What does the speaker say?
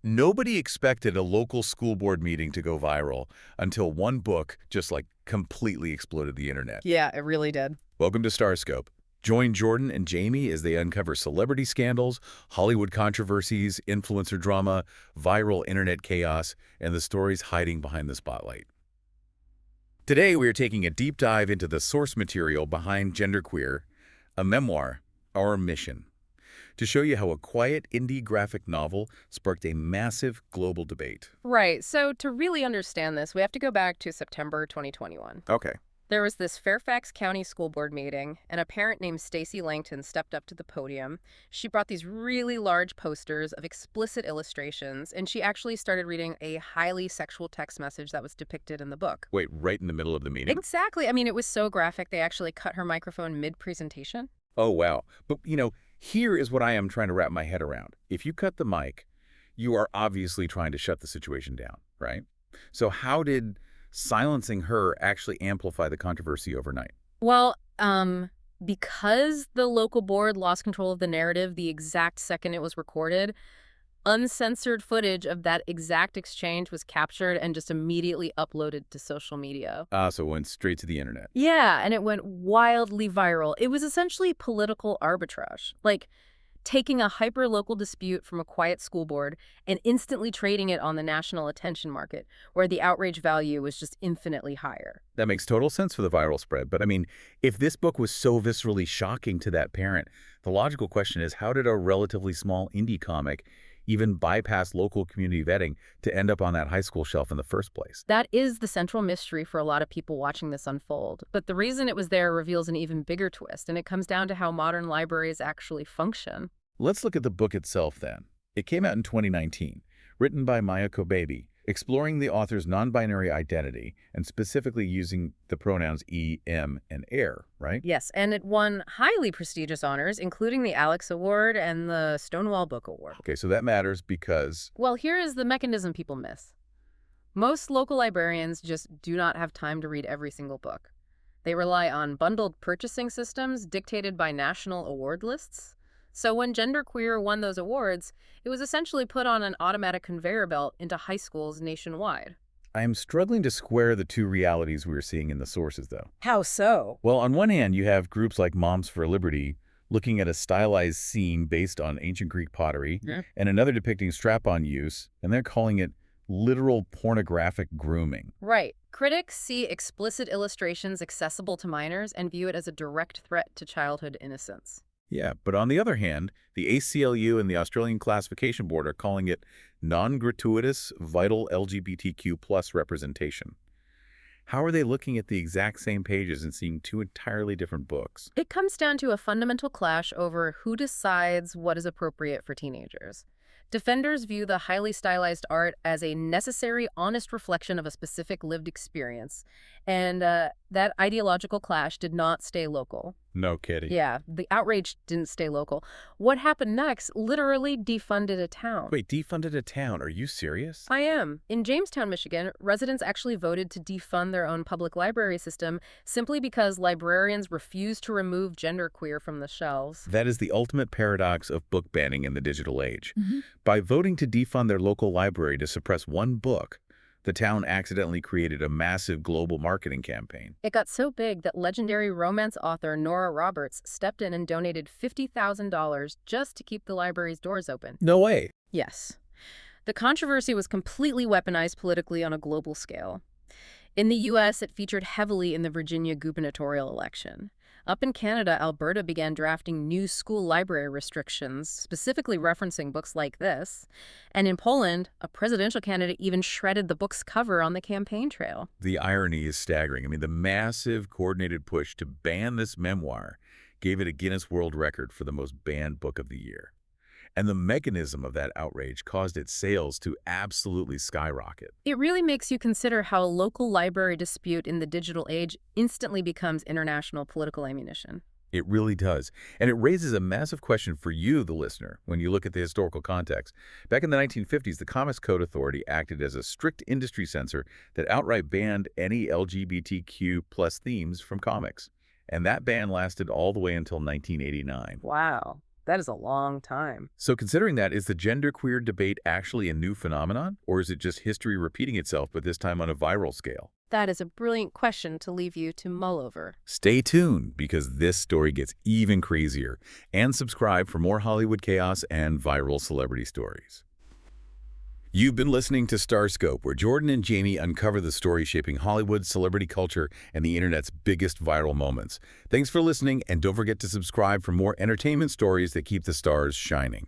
Nobody expected a local school board meeting to go viral until one book just completely exploded the internet. Yeah, it really did. Welcome to Starscope. Join Jordan and Jamie as they uncover celebrity scandals, Hollywood controversies, influencer drama, viral internet chaos, and the stories hiding behind the spotlight. Today, we are taking a deep dive into the source material behind Genderqueer, a memoir, Our Mission, to show you how a quiet indie graphic novel sparked a massive global debate. Right. So to really understand this, we have to go back to September 2021. Okay. There was this Fairfax County School Board meeting, and a parent named Stacy Langton stepped up to the podium. She brought these really large posters of explicit illustrations, and she actually started reading a highly sexual text message that was depicted in the book. Wait, right in the middle of the meeting? Exactly. I mean, it was so graphic, they actually cut her microphone mid-presentation. Oh, wow. But, here is what I am trying to wrap my head around. If you cut the mic, you are obviously trying to shut the situation down, right? So how did silencing her actually amplify the controversy overnight? Well, because the local board lost control of the narrative the exact second it was recorded, uncensored footage of that exact exchange was captured and just immediately uploaded to social media. So it went straight to the internet. Yeah, and it went wildly viral. It was essentially political arbitrage, like taking a hyper-local dispute from a quiet school board and instantly trading it on the national attention market, where the outrage value was just infinitely higher. That makes total sense for the viral spread. But if this book was so viscerally shocking to that parent, the logical question is, how did a relatively small indie comic even bypass local community vetting to end up on that high school shelf in the first place? That is the central mystery for a lot of people watching this unfold. But the reason it was there reveals an even bigger twist, and it comes down to how modern libraries actually function. Let's look at the book itself then. It came out in 2019, written by Maya Kobabe, exploring the author's non-binary identity and specifically using the pronouns e, em, and er, right? Yes, and it won highly prestigious honors, including the Alex Award and the Stonewall Book Award. Okay, so that matters because... Well, here is the mechanism people miss. Most local librarians just do not have time to read every single book. They rely on bundled purchasing systems dictated by national award lists. So when Genderqueer won those awards, it was essentially put on an automatic conveyor belt into high schools nationwide. I am struggling to square the two realities we are seeing in the sources, though. How so? Well, on one hand, you have groups like Moms for Liberty looking at a stylized scene based on ancient Greek pottery, and another depicting strap-on use, and they're calling it literal pornographic grooming. Right. Critics see explicit illustrations accessible to minors and view it as a direct threat to childhood innocence. Yeah, but on the other hand, the ACLU and the Australian Classification Board are calling it non-gratuitous vital LGBTQ+ representation. How are they looking at the exact same pages and seeing two entirely different books? It comes down to a fundamental clash over who decides what is appropriate for teenagers. Defenders view the highly stylized art as a necessary, honest reflection of a specific lived experience, and that ideological clash did not stay local. No kidding. Yeah, the outrage didn't stay local. What happened next literally defunded a town. Wait, defunded a town? Are you serious? I am. In Jamestown, Michigan, residents actually voted to defund their own public library system simply because librarians refused to remove Genderqueer from the shelves. That is the ultimate paradox of book banning in the digital age. By voting to defund their local library to suppress one book, the town accidentally created a massive global marketing campaign. It got so big that legendary romance author Nora Roberts stepped in and donated $50,000 just to keep the library's doors open. No way. Yes. The controversy was completely weaponized politically on a global scale. In the U.S., it featured heavily in the Virginia gubernatorial election. Up in Canada, Alberta began drafting new school library restrictions, specifically referencing books like this. And in Poland, a presidential candidate even shredded the book's cover on the campaign trail. The irony is staggering. The massive coordinated push to ban this memoir gave it a Guinness World Record for the most banned book of the year. And the mechanism of that outrage caused its sales to absolutely skyrocket. It really makes you consider how a local library dispute in the digital age instantly becomes international political ammunition. It really does. And it raises a massive question for you, the listener, when you look at the historical context. Back in the 1950s, the Comics Code Authority acted as a strict industry censor that outright banned any LGBTQ+ themes from comics. And that ban lasted all the way until 1989. Wow. That is a long time. So considering that, is the genderqueer debate actually a new phenomenon? Or is it just history repeating itself, but this time on a viral scale? That is a brilliant question to leave you to mull over. Stay tuned, because this story gets even crazier. And subscribe for more Hollywood chaos and viral celebrity stories. You've been listening to Starscope, where Jordan and Jamie uncover the story shaping Hollywood, celebrity culture, and the internet's biggest viral moments. Thanks for listening, and don't forget to subscribe for more entertainment stories that keep the stars shining.